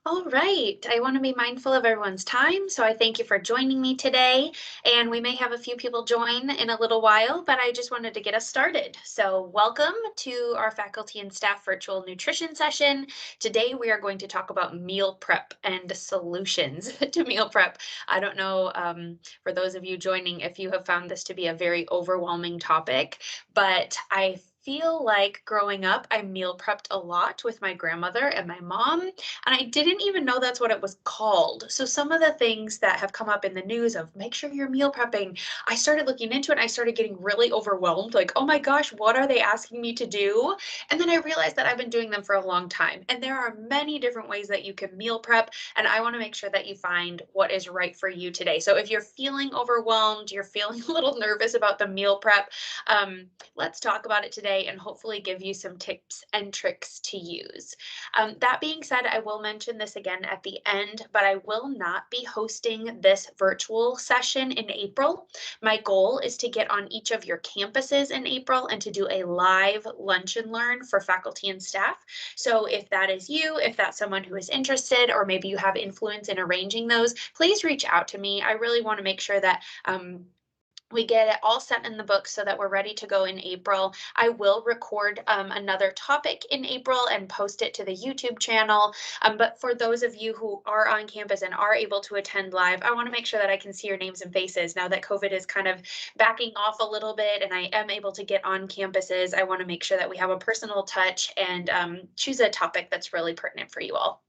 All right. I want to be mindful of everyone's time, so I thank you for joining me today. And we may have a few people join in a little while, but I just wanted to get us started. So, welcome to our faculty and staff virtual nutrition session. Today, we are going to talk about meal prep and solutions to meal prep. I don't know, for those of you joining, if you have found this to be a very overwhelming topic, but I feel like growing up, I meal prepped a lot with my grandmother and my mom, and I didn't even know that's what it was called. So some of the things that have come up in the news of make sure you're meal prepping, I started looking into it. I started getting really overwhelmed, like, oh my gosh, what are they asking me to do? And then I realized that I've been doing them for a long time. And there are many different ways that you can meal prep. And I want to make sure that you find what is right for you today. So if you're feeling overwhelmed, you're feeling a little nervous about the meal prep, let's talk about it today and hopefully give you some tips and tricks to use. That being said, I will mention this again at the end, but I will not be hosting this virtual session in April. My goal is to get on each of your campuses in April and to do a live lunch and learn for faculty and staff. So if that is you, if that's someone who is interested, or maybe you have influence in arranging those, please reach out to me. I really want to make sure that we get it all set in the book so that we're ready to go in April. I will record another topic in April and post it to the YouTube channel. But for those of you who are on campus and are able to attend live, I want to make sure that I can see your names and faces. Now that COVID is kind of backing off a little bit and I am able to get on campuses, I want to make sure that we have a personal touch and choose a topic that's really pertinent for you all.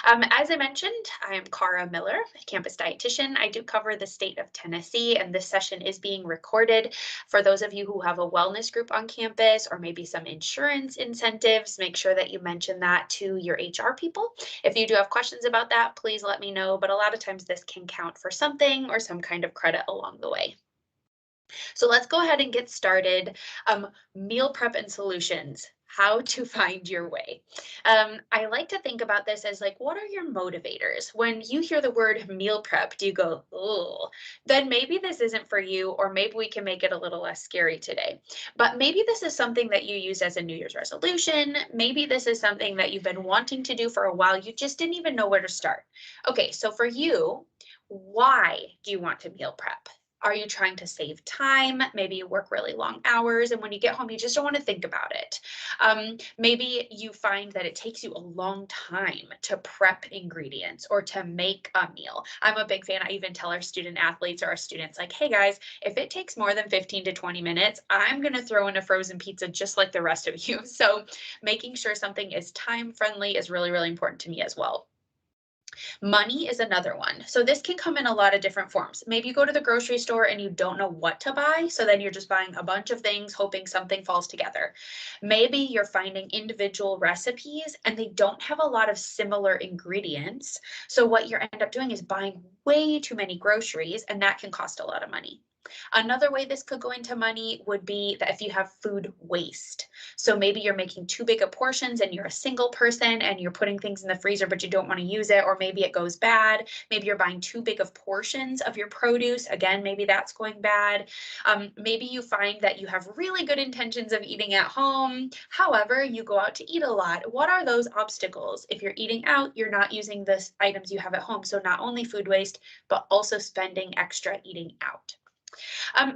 As I mentioned, I am Cara Miller, campus dietitian. I do cover the state of Tennessee, and this session is being recorded. For those of you who have a wellness group on campus or maybe some insurance incentives, make sure that you mention that to your HR people. If you do have questions about that, please let me know. But a lot of times this can count for something or some kind of credit along the way. So let's go ahead and get started. Meal prep and solutions, how to find your way. I like to think about this as like, what are your motivators? When you hear the word meal prep, do you go, oh, then maybe this isn't for you, or maybe we can make it a little less scary today. But maybe this is something that you use as a New Year's resolution. Maybe this is something that you've been wanting to do for a while. You just didn't even know where to start. Okay, so for you, why do you want to meal prep? Are you trying to save time? Maybe you work really long hours, and when you get home, you just don't want to think about it. Maybe you find that it takes you a long time to prep ingredients or to make a meal. I'm a big fan. I even tell our student athletes or our students, like, hey guys, if it takes more than 15 to 20 minutes, I'm going to throw in a frozen pizza just like the rest of you. So making sure something is time friendly is really, really important to me as well. Money is another one. So this can come in a lot of different forms. Maybe you go to the grocery store and you don't know what to buy. So then you're just buying a bunch of things, hoping something falls together. Maybe you're finding individual recipes and they don't have a lot of similar ingredients. So what you end up doing is buying way too many groceries, and that can cost a lot of money. Another way this could go into money would be that if you have food waste. So maybe you're making too big of portions and you're a single person and you're putting things in the freezer, but you don't want to use it, or maybe it goes bad. Maybe you're buying too big of portions of your produce. Again, maybe that's going bad. Maybe you find that you have really good intentions of eating at home. However, you go out to eat a lot. What are those obstacles? If you're eating out, you're not using the items you have at home. So not only food waste, but also spending extra eating out.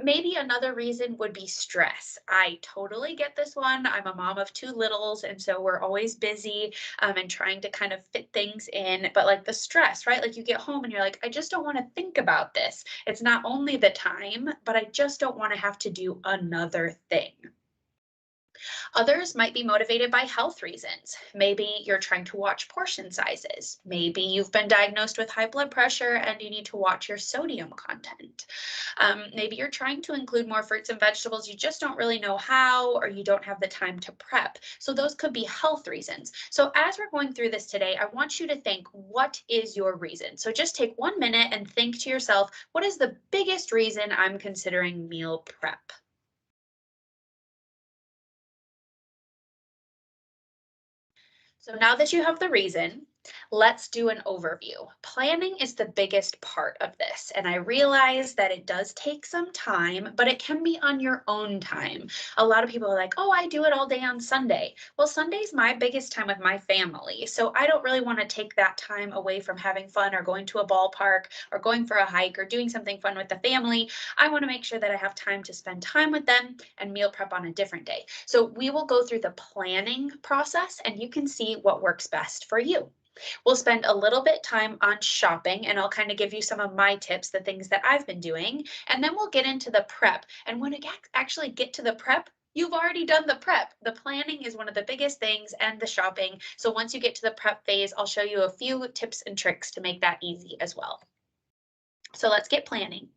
Maybe another reason would be stress. I totally get this one. I'm a mom of two littles, and so we're always busy and trying to kind of fit things in. But like the stress, right? Like you get home and you're like, I just don't want to think about this. It's not only the time, but I just don't want to have to do another thing. Others might be motivated by health reasons. Maybe you're trying to watch portion sizes. Maybe you've been diagnosed with high blood pressure and you need to watch your sodium content. Maybe you're trying to include more fruits and vegetables. You just don't really know how, or you don't have the time to prep. So those could be health reasons. So as we're going through this today, I want you to think, what is your reason? So just take 1 minute and think to yourself, what is the biggest reason I'm considering meal prep? So now that you have the reason, Let's do an overview. Planning is the biggest part of this, and I realize that it does take some time, but it can be on your own time. A lot of people are like, oh, I do it all day on Sunday. Well, Sunday's my biggest time with my family, so I don't really want to take that time away from having fun or going to a ballpark or going for a hike or doing something fun with the family. I want to make sure that I have time to spend time with them and meal prep on a different day. So we will go through the planning process and you can see what works best for you. We'll spend a little bit time on shopping and I'll kind of give you some of my tips, the things that I've been doing, and then we'll get into the prep. And when it actually get to the prep, you've already done the prep. The planning is one of the biggest things and the shopping. So once you get to the prep phase, I'll show you a few tips and tricks to make that easy as well. So let's get planning.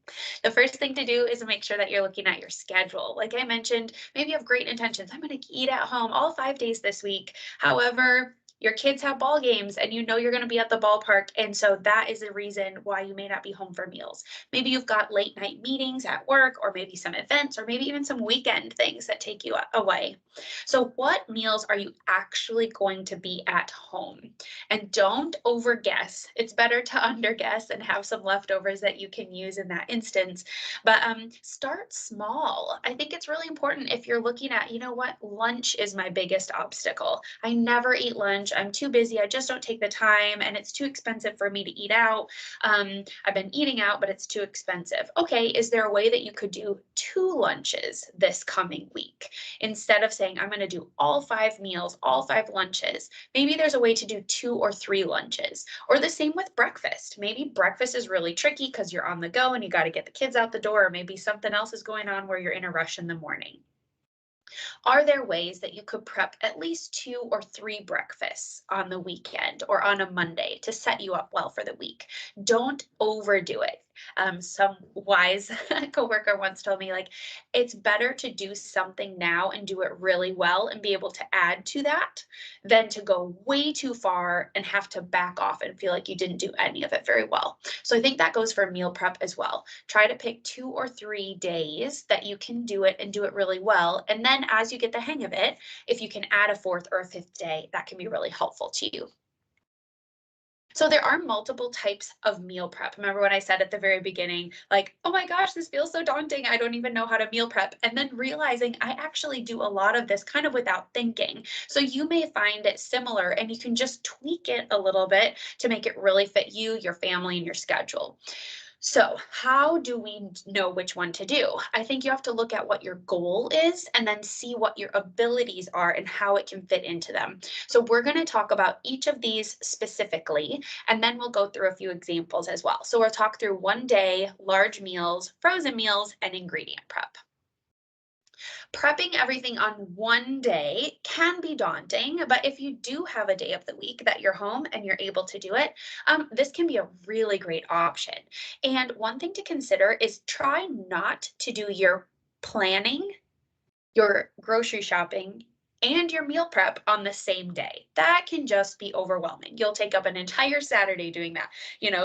The first thing to do is make sure that you're looking at your schedule. Like I mentioned, maybe you have great intentions. I'm going to eat at home all 5 days this week. However, your kids have ball games and you know you're going to be at the ballpark. And so that is the reason why you may not be home for meals. Maybe you've got late night meetings at work, or maybe some events, or maybe even some weekend things that take you away. So what meals are you actually going to be at home? And don't overguess. It's better to underguess and have some leftovers that you can use in that instance. But start small. I think it's really important if you're looking at, you know what, lunch is my biggest obstacle. I never eat lunch. I'm too busy. I just don't take the time and it's too expensive for me to eat out. I've been eating out, but it's too expensive. Okay, is there a way that you could do 2 lunches this coming week? Instead of saying, I'm going to do all 5 meals, all 5 lunches, maybe there's a way to do 2 or 3 lunches. Or the same with breakfast. Maybe breakfast is really tricky because you're on the go and you got to get the kids out the door, or maybe something else is going on where you're in a rush in the morning. Are there ways that you could prep at least 2 or 3 breakfasts on the weekend or on a Monday to set you up well for the week? Don't overdo it. Some wise coworker once told me, like, it's better to do something now and do it really well and be able to add to that than to go way too far and have to back off and feel like you didn't do any of it very well. So I think that goes for meal prep as well. Try to pick 2 or 3 days that you can do it and do it really well. And then as you get the hang of it, if you can add a 4th or a 5th day, that can be really helpful to you. So there are multiple types of meal prep. Remember when I said at the very beginning, like, oh my gosh, this feels so daunting. I don't even know how to meal prep. And then realizing I actually do a lot of this kind of without thinking. So you may find it similar and you can just tweak it a little bit to make it really fit you, your family, and your schedule. So how do we know which one to do? I think you have to look at what your goal is and then see what your abilities are and how it can fit into them. So we're going to talk about each of these specifically, and then we'll go through a few examples as well. So we'll talk through one day, large meals, frozen meals, and ingredient prep. Prepping everything on one day can be daunting, but if you do have a day of the week that you're home and you're able to do it, this can be a really great option. And one thing to consider is try not to do your planning, your grocery shopping, and your meal prep on the same day. That can just be overwhelming. You'll take up an entire Saturday doing that,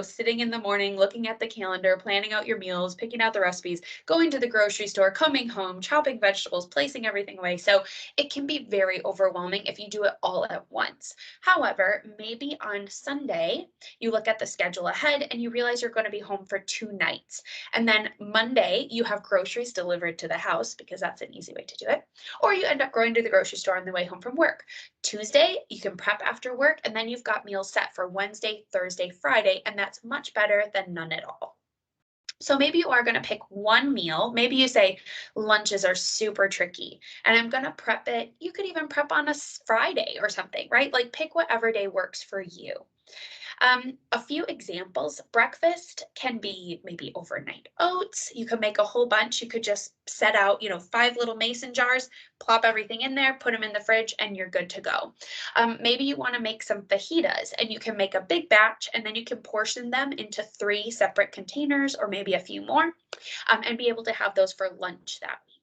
sitting in the morning, looking at the calendar, planning out your meals, picking out the recipes, going to the grocery store, coming home, chopping vegetables, placing everything away. So it can be very overwhelming if you do it all at once. However, maybe on Sunday, you look at the schedule ahead and you realize you're going to be home for 2 nights. And then Monday, you have groceries delivered to the house because that's an easy way to do it. Or you end up going to the grocery store on the way home from work. Tuesday, you can prep after work, and then you've got meals set for Wednesday, Thursday, Friday, and that's much better than none at all. So maybe you are going to pick one meal. Maybe you say lunches are super tricky and I'm going to prep it. You could even prep on a Friday or something, right? Like pick whatever day works for you. A few examples, breakfast can be maybe overnight oats. You can make a whole bunch. You could just set out, 5 little mason jars, plop everything in there, put them in the fridge, and you're good to go. Maybe you want to make some fajitas and you can make a big batch and then you can portion them into 3 separate containers or maybe a few more and be able to have those for lunch that week.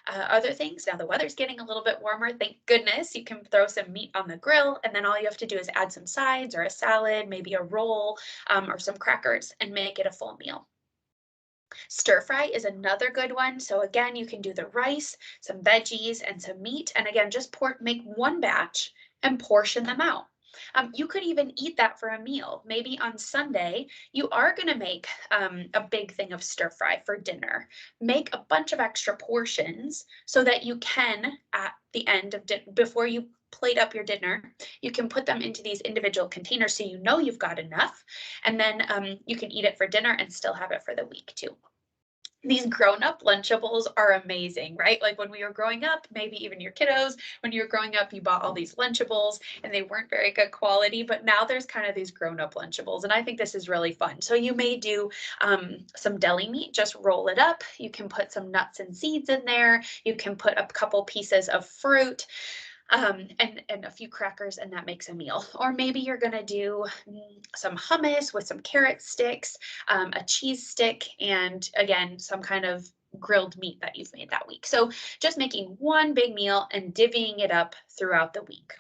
Other things, now the weather's getting a little bit warmer, thank goodness. You can throw some meat on the grill and then all you have to do is add some sides or a salad, maybe a roll or some crackers and make it a full meal. Stir fry is another good one. So again, you can do the rice, some veggies and some meat. And again, just make one batch and portion them out. You could even eat that for a meal. Maybe on Sunday, you are going to make a big thing of stir fry for dinner. Make a bunch of extra portions so that you can, at the end of before you plate up your dinner, you can put them into these individual containers so you know you've got enough. And then you can eat it for dinner and still have it for the week too. These grown-up Lunchables are amazing, right? Like when we were growing up, maybe even your kiddos, when you were growing up, you bought all these Lunchables and they weren't very good quality, but now there's kind of these grown-up Lunchables, and I think this is really fun. So you may do some deli meat, just roll it up. You can put some nuts and seeds in there. You can put a couple pieces of fruit. And a few crackers, and that makes a meal. Or maybe you're gonna do some hummus with some carrot sticks, a cheese stick, and again, some kind of grilled meat that you've made that week. So just making one big meal and divvying it up throughout the week.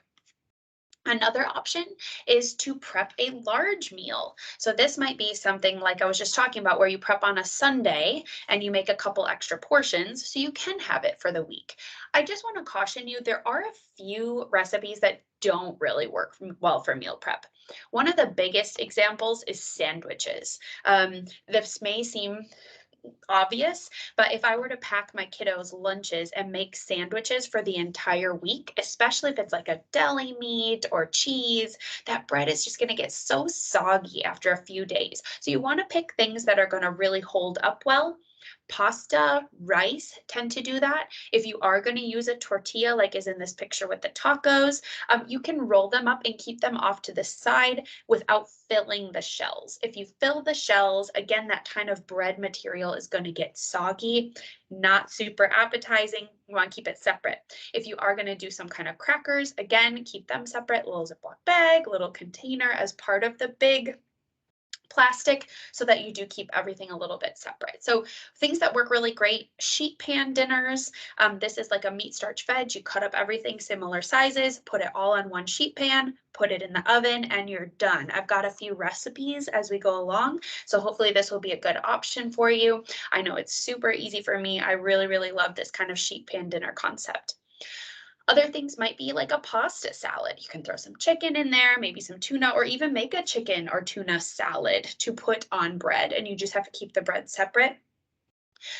Another option is to prep a large meal. So this might be something like I was just talking about, where you prep on a Sunday and you make a couple extra portions so you can have it for the week. I just want to caution you, there are a few recipes that don't really work well for meal prep. One of the biggest examples is sandwiches. This may seem obvious, but if I were to pack my kiddos lunches and make sandwiches for the entire week, especially if it's like a deli meat or cheese, that bread is just going to get so soggy after a few days. So you want to pick things that are going to really hold up well. Pasta, rice tend to do that. If you are going to use a tortilla, like is in this picture with the tacos, you can roll them up and keep them off to the side without filling the shells. If you fill the shells, again, that kind of bread material is going to get soggy, not super appetizing. You want to keep it separate. If you are going to do some kind of crackers, again, keep them separate, little Ziploc bag, little container as part of the big plastic, so that you do keep everything a little bit separate. So things that work really great, sheet pan dinners. This is like a meat starch veg. You cut up everything similar sizes, put it all on one sheet pan, put it in the oven, and you're done. I've got a few recipes as we go along, so hopefully this will be a good option for you. I know it's super easy for me. I really, really love this kind of sheet pan dinner concept. Other things might be like a pasta salad. You can throw some chicken in there, maybe some tuna, or even make a chicken or tuna salad to put on bread, and you just have to keep the bread separate.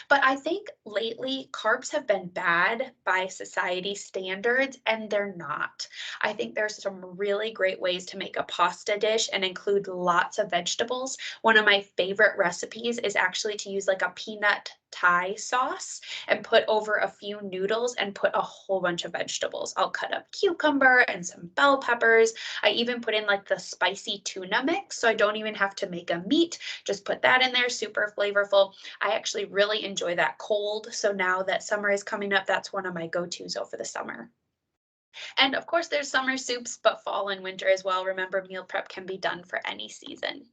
But I think lately carbs have been bad by society standards, and they're not. I think there's some really great ways to make a pasta dish and include lots of vegetables. One of my favorite recipes is actually to use like a peanut Thai sauce and put over a few noodles and put a whole bunch of vegetables. I'll cut up cucumber and some bell peppers. I even put in like the spicy tuna mix, so I don't even have to make a meat. Just put that in there, super flavorful. I actually really enjoy that cold. So now that summer is coming up, that's one of my go-tos over the summer. And of course, there's summer soups, but fall and winter as well. Remember, meal prep can be done for any season.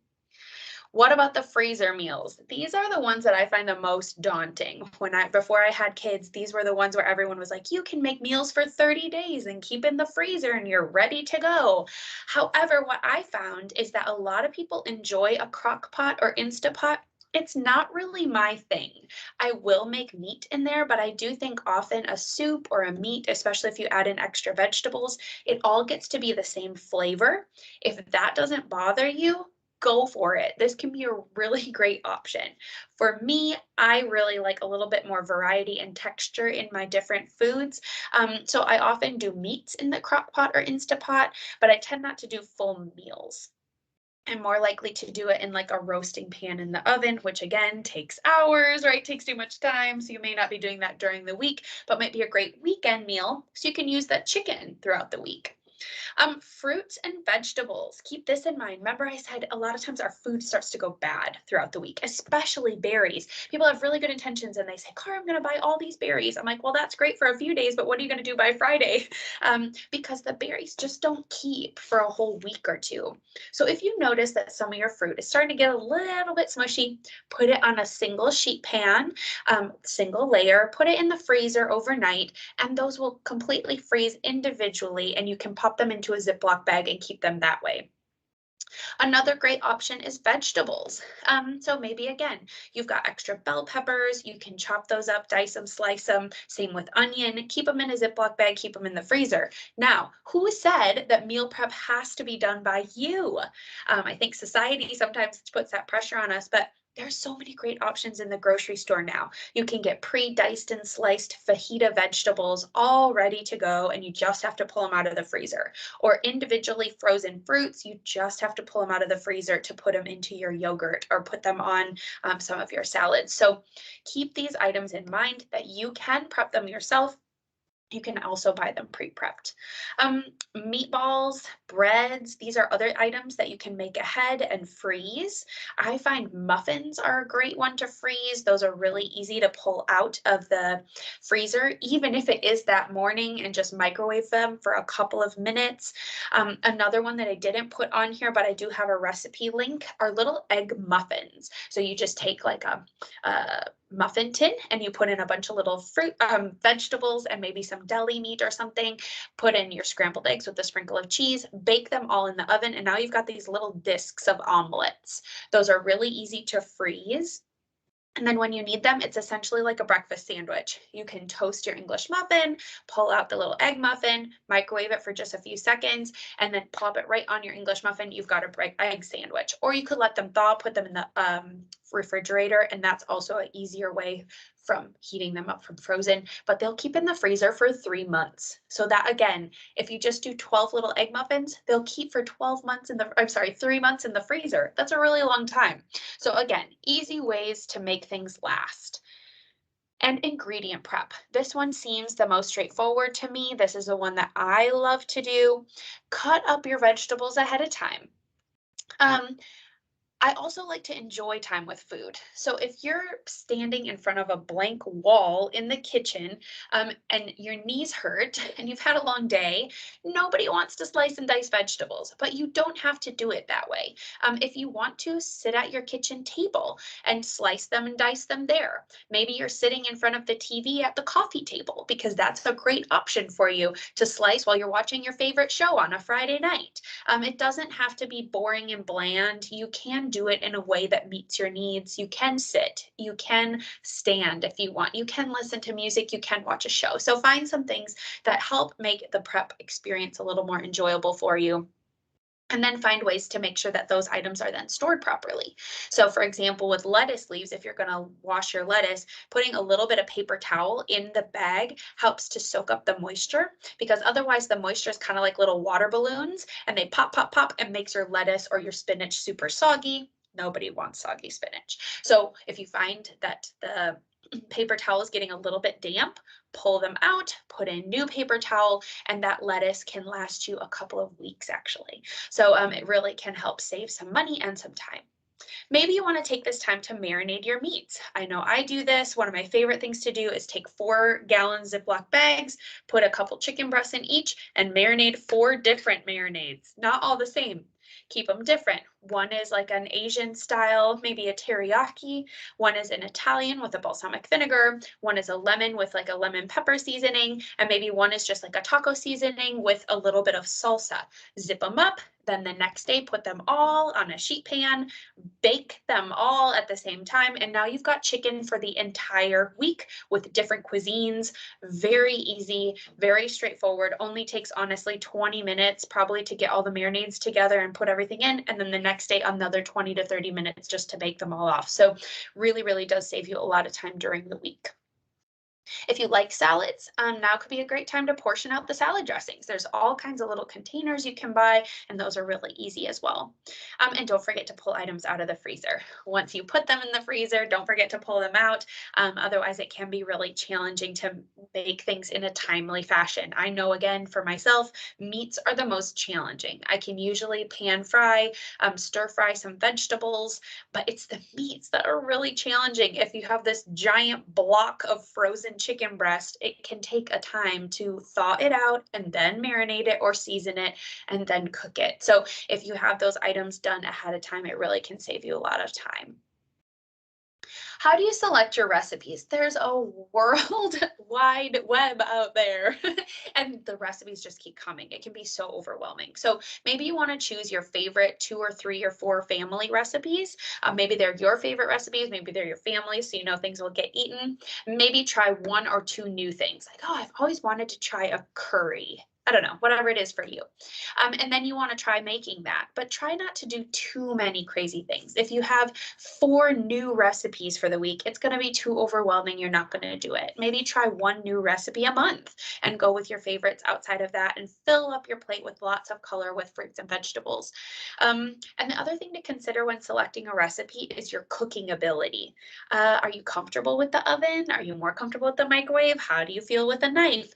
What about the freezer meals? These are the ones that I find the most daunting. Before I had kids, these were the ones where everyone was like, you can make meals for 30 days and keep in the freezer and you're ready to go. However, what I found is that a lot of people enjoy a crock pot or Instapot. It's not really my thing. I will make meat in there, but I do think often a soup or a meat, especially if you add in extra vegetables, it all gets to be the same flavor. If that doesn't bother you, go for it. This can be a really great option. For me, I really like a little bit more variety and texture in my different foods. So I often do meats in the crock pot or Instapot, but I tend not to do full meals. I'm more likely to do it in like a roasting pan in the oven, which again takes hours, right? Takes too much time. So you may not be doing that during the week, but might be a great weekend meal. So you can use that chicken throughout the week. Fruits and vegetables. Keep this in mind. Remember, I said a lot of times our food starts to go bad throughout the week, especially berries. People have really good intentions and they say, Cara, I'm going to buy all these berries. I'm like, well, that's great for a few days, but what are you going to do by Friday? Because the berries just don't keep for a whole week or two. So if you notice that some of your fruit is starting to get a little bit smushy, put it on a single sheet pan, single layer, put it in the freezer overnight, and those will completely freeze individually, and you can pop them into a Ziploc bag and keep them that way. Another great option is vegetables. So maybe again, you've got extra bell peppers, you can chop those up, dice them, slice them. Same with onion, keep them in a Ziploc bag, keep them in the freezer. Now, who said that meal prep has to be done by you? I think society sometimes puts that pressure on us, but there's so many great options in the grocery store now. You can get pre-diced and sliced fajita vegetables all ready to go, and you just have to pull them out of the freezer. Or individually frozen fruits, you just have to pull them out of the freezer to put them into your yogurt or put them on some of your salads. So keep these items in mind that you can prep them yourself. You can also buy them pre-prepped. Meatballs, breads, these are other items that you can make ahead and freeze. I find muffins are a great one to freeze. Those are really easy to pull out of the freezer, even if it is that morning, and just microwave them for a couple of minutes. Another one that I didn't put on here, but I do have a recipe link, are little egg muffins. So you just take like a muffin tin and you put in a bunch of little fruit, vegetables, and maybe some deli meat or something, put in your scrambled eggs with a sprinkle of cheese, bake them all in the oven, and now you've got these little discs of omelets. Those are really easy to freeze. And then when you need them, it's essentially like a breakfast sandwich. You can toast your English muffin, pull out the little egg muffin, microwave it for just a few seconds, and then plop it right on your English muffin. You've got a egg sandwich. Or you could let them thaw, put them in the refrigerator, and that's also an easier way from heating them up from frozen, but they'll keep in the freezer for 3 months. So that again, if you just do 12 little egg muffins, they'll keep for 12 months in the, 3 months in the freezer. That's a really long time. So again, easy ways to make things last. And ingredient prep. This one seems the most straightforward to me. This is the one that I love to do. Cut up your vegetables ahead of time. I also like to enjoy time with food. So if you're standing in front of a blank wall in the kitchen and your knees hurt and you've had a long day, nobody wants to slice and dice vegetables, but you don't have to do it that way. If you want to, sit at your kitchen table and slice them and dice them there. Maybe you're sitting in front of the TV at the coffee table, because that's a great option for you to slice while you're watching your favorite show on a Friday night. It doesn't have to be boring and bland. You can do it in a way that meets your needs. You can sit, you can stand if you want, you can listen to music, you can watch a show. So find some things that help make the prep experience a little more enjoyable for you. And then find ways to make sure that those items are then stored properly. So for example, with lettuce leaves, if you're going to wash your lettuce, putting a little bit of paper towel in the bag helps to soak up the moisture, because otherwise the moisture is kind of like little water balloons and they pop, pop, pop, and makes your lettuce or your spinach super soggy. Nobody wants soggy spinach. So if you find that the paper towel is getting a little bit damp, pull them out, put in new paper towel, and that lettuce can last you a couple of weeks actually. So it really can help save some money and some time. Maybe you want to take this time to marinate your meats. I know I do this. One of my favorite things to do is take 4-gallon Ziploc bags, put a couple chicken breasts in each, and marinate 4 different marinades. Not all the same. Keep them different. One is like an Asian style, maybe a teriyaki. One is an Italian with a balsamic vinegar. One is a lemon with like a lemon pepper seasoning. And maybe one is just like a taco seasoning with a little bit of salsa. Zip them up. Then the next day, put them all on a sheet pan, bake them all at the same time. And now you've got chicken for the entire week with different cuisines. Very easy, very straightforward. Only takes honestly 20 minutes probably to get all the marinades together and put everything in. And then the next day, another 20 to 30 minutes just to bake them all off. So really, really does save you a lot of time during the week. If you like salads, now could be a great time to portion out the salad dressings. There's all kinds of little containers you can buy, and those are really easy as well. And don't forget to pull items out of the freezer. Once you put them in the freezer, don't forget to pull them out. Otherwise, it can be really challenging to make things in a timely fashion. I know, again, for myself, meats are the most challenging. I can usually pan fry, stir fry some vegetables, but it's the meats that are really challenging. If you have this giant block of frozen chicken breast, it can take a time to thaw it out and then marinate it or season it and then cook it. So if you have those items done ahead of time, it really can save you a lot of time. How do you select your recipes? There's a world wide web out there, and the recipes just keep coming. It can be so overwhelming. So maybe you want to choose your favorite 2 or 3 or 4 family recipes. Maybe they're your favorite recipes, maybe they're your family, so you know things will get eaten. Maybe try 1 or 2 new things. Like, oh, I've always wanted to try a curry. I don't know, whatever it is for you. And then you want to try making that, but try not to do too many crazy things. If you have 4 new recipes for the week, it's going to be too overwhelming. You're not going to do it. Maybe try 1 new recipe a month and go with your favorites outside of that and fill up your plate with lots of color with fruits and vegetables. And the other thing to consider when selecting a recipe is your cooking ability. Are you comfortable with the oven? Are you more comfortable with the microwave? How do you feel with a knife?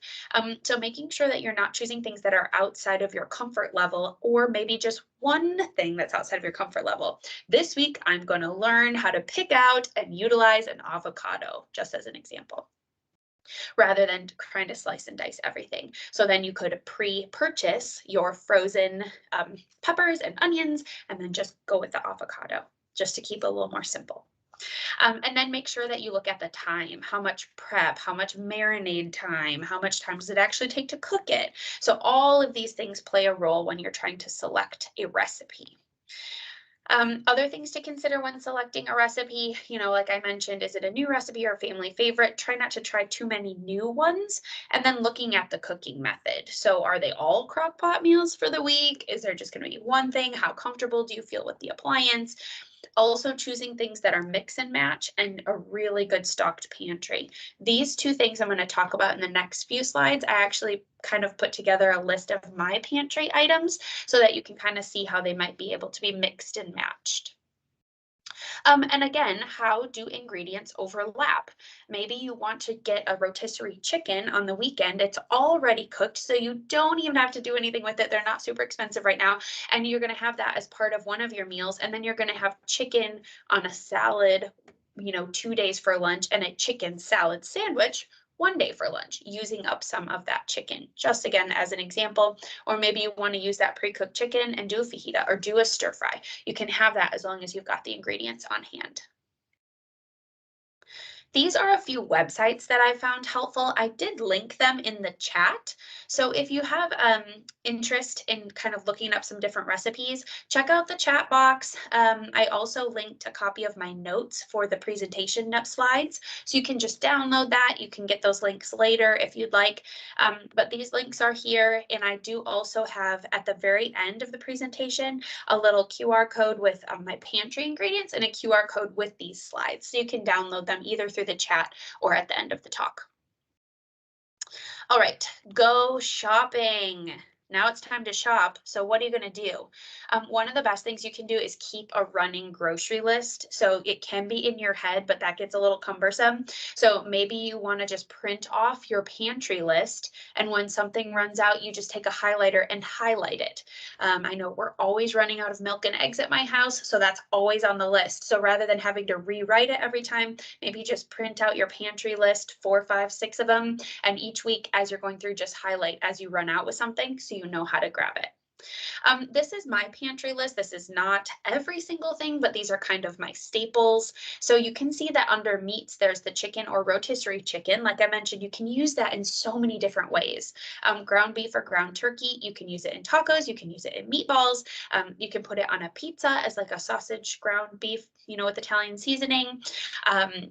So making sure that you're not choosing things that are outside of your comfort level, or maybe just one thing that's outside of your comfort level. This week, I'm going to learn how to pick out and utilize an avocado, just as an example, rather than trying to slice and dice everything. So then you could pre-purchase your frozen peppers and onions, and then just go with the avocado, just to keep it a little more simple. And then make sure that you look at the time, how much prep, how much marinade time, how much time does it actually take to cook it? So all of these things play a role when you're trying to select a recipe. Other things to consider when selecting a recipe, like I mentioned, is it a new recipe or a family favorite? Try not to try too many new ones. And then looking at the cooking method. So are they all crock pot meals for the week? Is there just going to be one thing? How comfortable do you feel with the appliance? Also choosing things that are mix and match and a really good stocked pantry. These 2 things I'm going to talk about in the next few slides. I actually kind of put together a list of my pantry items so that you can kind of see how they might be able to be mixed and matched. And again, how do ingredients overlap? Maybe you want to get a rotisserie chicken on the weekend. It's already cooked, so you don't even have to do anything with it. They're not super expensive right now. And you're going to have that as part of one of your meals. And then you're going to have chicken on a salad, 2 days for lunch, and a chicken salad sandwich 1 day for lunch, using up some of that chicken, just again as an example. Or maybe you want to use that pre-cooked chicken and do a fajita or do a stir fry. You can have that as long as you've got the ingredients on hand. These are a few websites that I found helpful. I did link them in the chat. So if you have interest in kind of looking up some different recipes, check out the chat box. I also linked a copy of my notes for the presentation slides. So you can just download that. You can get those links later if you'd like. But these links are here. And I do also have at the very end of the presentation a little QR code with my pantry ingredients and a QR code with these slides. So you can download them either through the chat or at the end of the talk. All right, go shopping. Now it's time to shop. So what are you going to do? One of the best things you can do is keep a running grocery list. So it can be in your head, but that gets a little cumbersome. So maybe you want to just print off your pantry list. And when something runs out, you just take a highlighter and highlight it. I know we're always running out of milk and eggs at my house, so that's always on the list. So rather than having to rewrite it every time, maybe just print out your pantry list, 4, 5, 6 of them. And each week as you're going through, just highlight as you run out with something so you know how to grab it. This is my pantry list. This is not every single thing, but these are kind of my staples. So you can see that under meats, there's the chicken or rotisserie chicken. Like I mentioned, you can use that in so many different ways. Ground beef or ground turkey, you can use it in tacos, you can use it in meatballs, you can put it on a pizza as like a sausage ground beef, with Italian seasoning.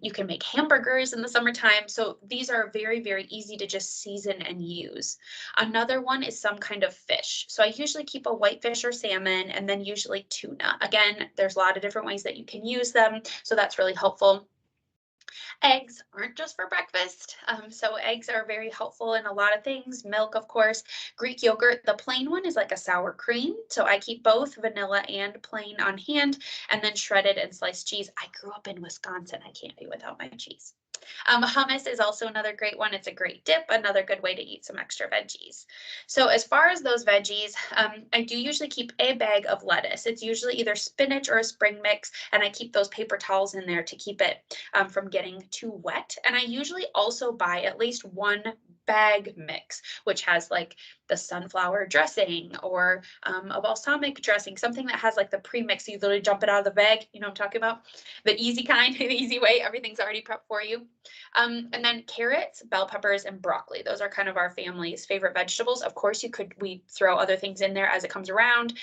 You can make hamburgers in the summertime. So these are very, very easy to just season and use. Another one is some kind of fish. So I usually keep a whitefish or salmon, and then usually tuna. Again, there's a lot of different ways that you can use them, so that's really helpful. Eggs aren't just for breakfast, so eggs are very helpful in a lot of things. Milk, of course. Greek yogurt, the plain one is like a sour cream, so I keep both vanilla and plain on hand, and then shredded and sliced cheese. I grew up in Wisconsin. I can't be without my cheese. Hummus is also another great one. It's a great dip, another good way to eat some extra veggies. So as far as those veggies, I do usually keep a bag of lettuce. It's usually either spinach or a spring mix, and I keep those paper towels in there to keep it from getting too wet. And I usually also buy at least one bag mix, which has like the sunflower dressing or a balsamic dressing, something that has like the pre-mix. You literally dump it out of the bag. You know what I'm talking about? The easy kind, the easy way. Everything's already prepped for you. And then carrots, bell peppers, and broccoli. Those are kind of our family's favorite vegetables. Of course, we throw other things in there as it comes around.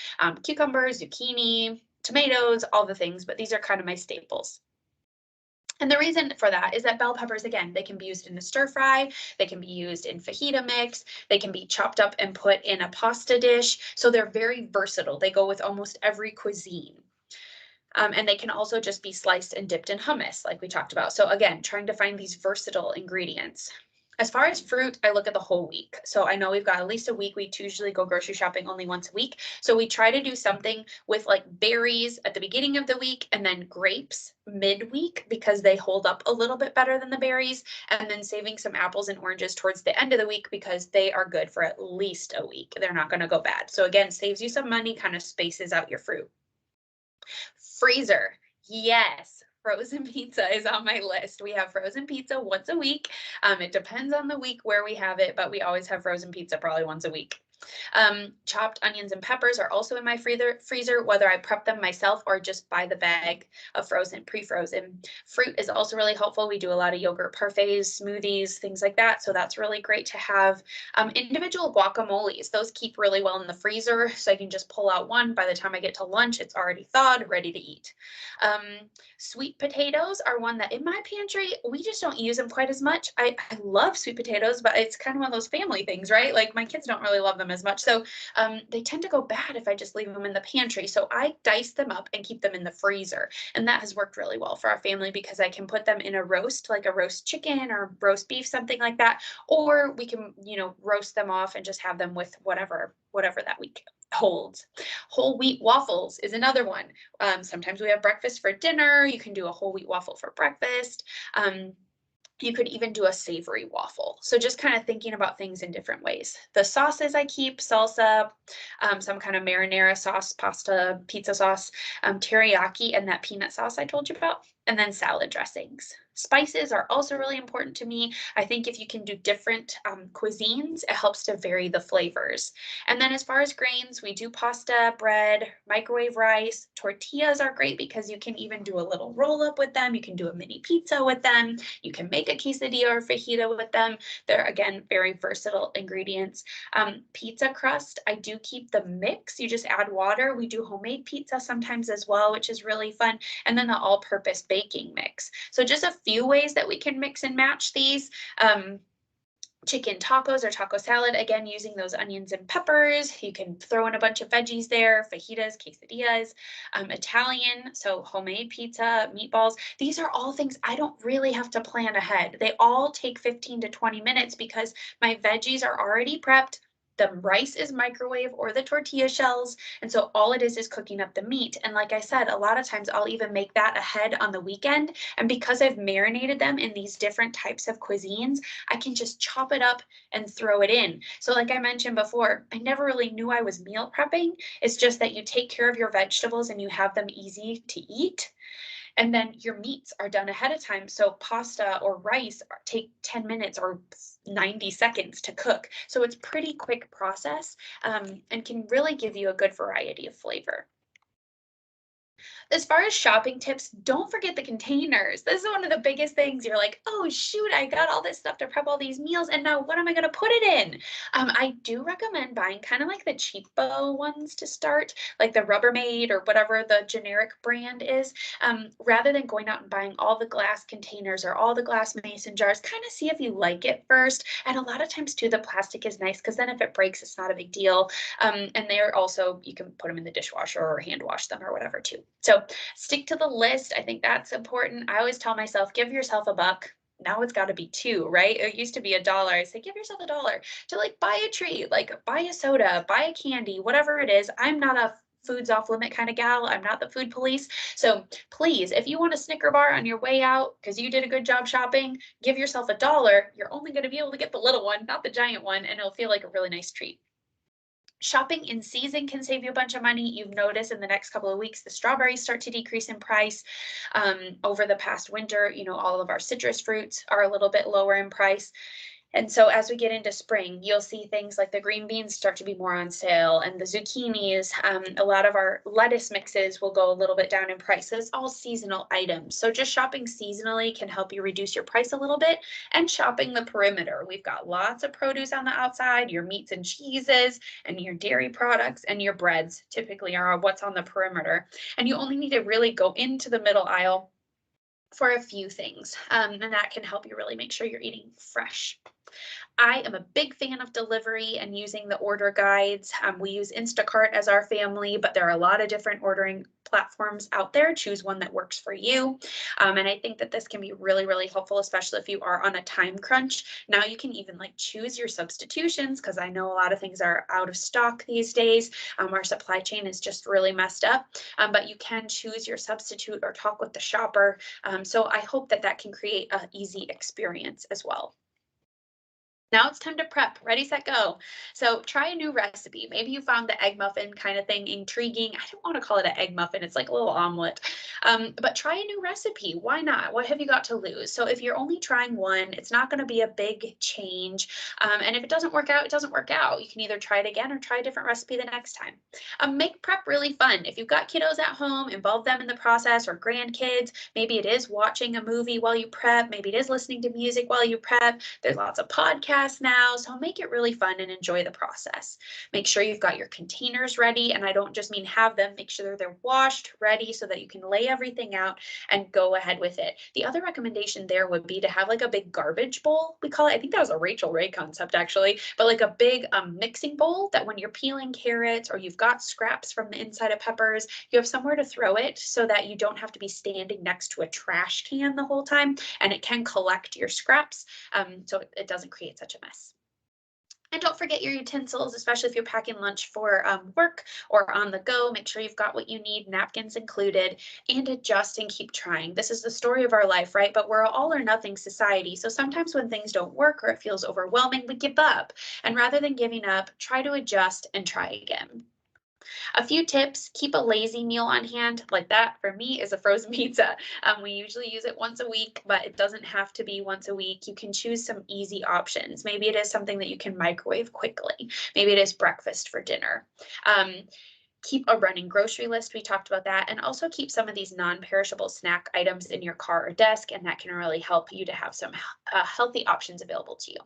Cucumbers, zucchini, tomatoes, all the things, but these are kind of my staples. And the reason for that is that bell peppers, again, they can be used in a stir fry, they can be used in fajita mix, they can be chopped up and put in a pasta dish. So they're very versatile. They go with almost every cuisine. And they can also just be sliced and dipped in hummus, like we talked about. So again, trying to find these versatile ingredients. As far as fruit, I look at the whole week. So I know we've got at least a week. We usually go grocery shopping only once a week. So we try to do something with like berries at the beginning of the week and then grapes midweek because they hold up a little bit better than the berries. And then saving some apples and oranges towards the end of the week because they are good for at least a week. They're not going to go bad. So again, saves you some money, kind of spaces out your fruit. Freezer. Yes, frozen pizza is on my list. We have frozen pizza once a week. It depends on the week where we have it, but we always have frozen pizza probably once a week. Chopped onions and peppers are also in my freezer, whether I prep them myself or just buy the bag of pre-frozen. Fruit is also really helpful. We do a lot of yogurt parfaits, smoothies, things like that. So that's really great to have. Individual guacamoles, those keep really well in the freezer. So I can just pull out one. By the time I get to lunch, it's already thawed, ready to eat. Sweet potatoes are one that in my pantry, we just don't use them quite as much. I love sweet potatoes, but it's kind of one of those family things, right? Like my kids don't really love them as much. So they tend to go bad if I just leave them in the pantry. So I dice them up and keep them in the freezer. And that has worked really well for our family because I can put them in a roast, like a roast chicken or roast beef, something like that. Or we can, roast them off and just have them with whatever that week holds. Whole wheat waffles is another one. Sometimes we have breakfast for dinner. You can do a whole wheat waffle for breakfast. You could even do a savory waffle. So just kind of thinking about things in different ways. The sauces I keep, salsa, some kind of marinara sauce, pasta, pizza sauce, teriyaki, and that peanut sauce I told you about, and then salad dressings. Spices are also really important to me. I think if you can do different cuisines, it helps to vary the flavors. And then as far as grains, we do pasta, bread, microwave rice. Tortillas are great because you can even do a little roll up with them. You can do a mini pizza with them. You can make a quesadilla or fajita with them. They're, again, very versatile ingredients. Pizza crust, I do keep the mix. You just add water. We do homemade pizza sometimes as well, which is really fun. And then the all-purpose baking mix. So just a few ways that we can mix and match these. Chicken tacos or taco salad, again, using those onions and peppers. You can throw in a bunch of veggies there, fajitas, quesadillas, Italian, so homemade pizza, meatballs. These are all things I don't really have to plan ahead. They all take 15 to 20 minutes because my veggies are already prepped. The rice is microwave or the tortilla shells. And so all it is cooking up the meat. And like I said, a lot of times I'll even make that ahead on the weekend. And because I've marinated them in these different types of cuisines, I can just chop it up and throw it in. So like I mentioned before, I never really knew I was meal prepping. It's just that you take care of your vegetables and you have them easy to eat. And then your meats are done ahead of time. So pasta or rice take 10 minutes or 90 seconds to cook. So it's pretty quick process and can really give you a good variety of flavor. As far as shopping tips, don't forget the containers. This is one of the biggest things. You're like, oh shoot, I got all this stuff to prep all these meals and now what am I going to put it in? I do recommend buying kind of like the cheapo ones to start, like the Rubbermaid or whatever the generic brand is, rather than going out and buying all the glass containers or all the glass mason jars. Kind of see if you like it first. And a lot of times too, the plastic is nice because then if it breaks, it's not a big deal. And they're also, you can put them in the dishwasher or hand wash them or whatever too. So stick to the list. I think that's important. I always tell myself, give yourself $1. Now it's got to be $2, right? It used to be $1. I say, give yourself $1 to like buy a treat, like buy a soda, buy a candy, whatever it is. I'm not a foods off limit kind of gal. I'm not the food police. So please, if you want a Snicker bar on your way out because you did a good job shopping, give yourself $1. You're only going to be able to get the little one, not the giant one, and it'll feel like a really nice treat. Shopping in season can save you a bunch of money. You've noticed in the next couple of weeks, the strawberries start to decrease in price. Over the past winter, all of our citrus fruits are a little bit lower in price. And so as we get into spring, you'll see things like the green beans start to be more on sale, and the zucchinis. A lot of our lettuce mixes will go a little bit down in price. So it's all seasonal items. So just shopping seasonally can help you reduce your price a little bit, and shopping the perimeter. We've got lots of produce on the outside, your meats and cheeses and your dairy products and your breads typically are what's on the perimeter. And you only need to really go into the middle aisle for a few things, and that can help you really make sure you're eating fresh. I am a big fan of delivery and using the order guides. We use Instacart as our family, but there are a lot of different ordering platforms out there. Choose one that works for you. And I think that this can be really, really helpful, especially if you are on a time crunch. Now you can even like choose your substitutions, because I know a lot of things are out of stock these days. Our supply chain is just really messed up, but you can choose your substitute or talk with the shopper. So I hope that that can create an easy experience as well. Now it's time to prep. Ready, set, go. So try a new recipe. Maybe you found the egg muffin kind of thing intriguing. I don't want to call it an egg muffin. It's like a little omelet. But try a new recipe. Why not? What have you got to lose? So if you're only trying one, it's not going to be a big change. And if it doesn't work out, it doesn't work out. You can either try it again or try a different recipe the next time. Make prep really fun. If you've got kiddos at home, involve them in the process, or grandkids. Maybe it is watching a movie while you prep. Maybe it is listening to music while you prep. There's lots of podcasts now, so make it really fun and enjoy the process. Make sure you've got your containers ready, and I don't just mean have them, make sure they're washed, ready, so that you can lay everything out and go ahead with it. The other recommendation there would be to have like a big garbage bowl, we call it. I think that was a Rachel Ray concept actually, but like a big mixing bowl that when you're peeling carrots or you've got scraps from the inside of peppers, you have somewhere to throw it so that you don't have to be standing next to a trash can the whole time, and it can collect your scraps, so it doesn't create such a mess. And don't forget your utensils, especially if you're packing lunch for work or on the go. Make sure you've got what you need, napkins included, and adjust and keep trying. This is the story of our life, right? But we're an all or nothing society. So sometimes when things don't work or it feels overwhelming, we give up. And rather than giving up, try to adjust and try again. A few tips: keep a lazy meal on hand. Like that for me is a frozen pizza. We usually use it once a week, but it doesn't have to be once a week. You can choose some easy options. Maybe it is something that you can microwave quickly. Maybe it is breakfast for dinner. Keep a running grocery list. We talked about that. And also keep some of these non-perishable snack items in your car or desk, and that can really help you to have some healthy options available to you.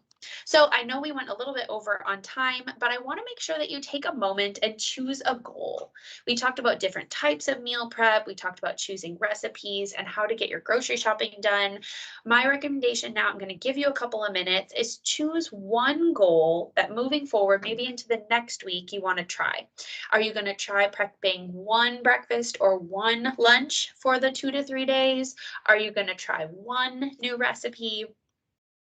So I know we went a little bit over on time, but I want to make sure that you take a moment and choose a goal. We talked about different types of meal prep. We talked about choosing recipes and how to get your grocery shopping done. My recommendation now, I'm going to give you a couple of minutes, is choose one goal that moving forward, maybe into the next week, you want to try. Are you going to try prepping one breakfast or one lunch for the 2 to 3 days? Are you going to try one new recipe?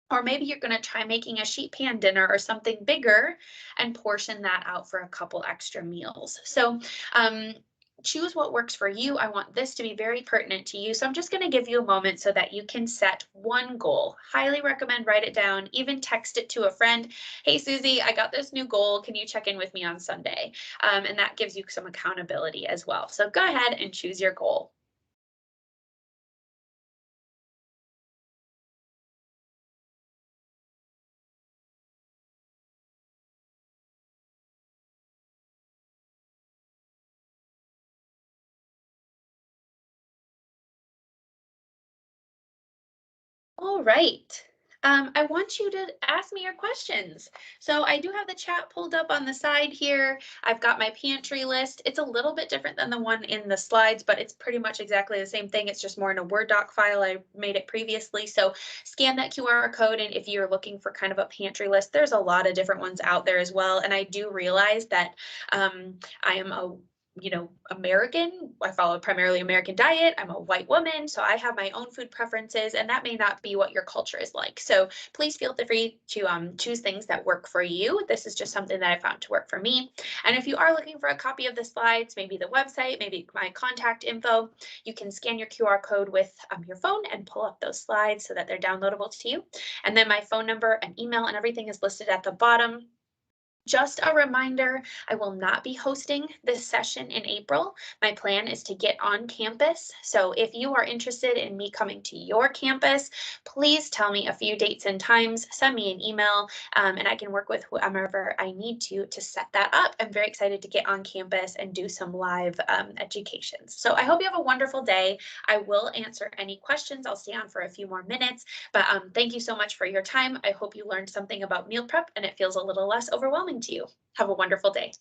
Or maybe you're going to try making a sheet pan dinner or something bigger and portion that out for a couple extra meals. So choose what works for you. I want this to be very pertinent to you. So I'm just going to give you a moment so that you can set one goal. Highly recommend write it down, even text it to a friend. Hey, Susie, I got this new goal. Can you check in with me on Sunday? And that gives you some accountability as well. So go ahead and choose your goal. All right. I want you to ask me your questions. So I do have the chat pulled up on the side here. I've got my pantry list. It's a little bit different than the one in the slides, but it's pretty much exactly the same thing. It's just more in a Word doc file. I made it previously. So scan that QR code. And if you're looking for kind of a pantry list, there's a lot of different ones out there as well. And I do realize that I am a American. I follow primarily American diet. I'm a white woman, so I have my own food preferences, and that may not be what your culture is like. So please feel free to choose things that work for you. This is just something that I found to work for me. And if you are looking for a copy of the slides, maybe the website, maybe my contact info, you can scan your QR code with your phone and pull up those slides so that they're downloadable to you. And then my phone number and email and everything is listed at the bottom. Just a reminder, I will not be hosting this session in April. My plan is to get on campus. So if you are interested in me coming to your campus, please tell me a few dates and times, send me an email, and I can work with whomever I need to set that up. I'm very excited to get on campus and do some live educations. So I hope you have a wonderful day. I will answer any questions. I'll stay on for a few more minutes, but thank you so much for your time. I hope you learned something about meal prep and it feels a little less overwhelming to you. Have a wonderful day.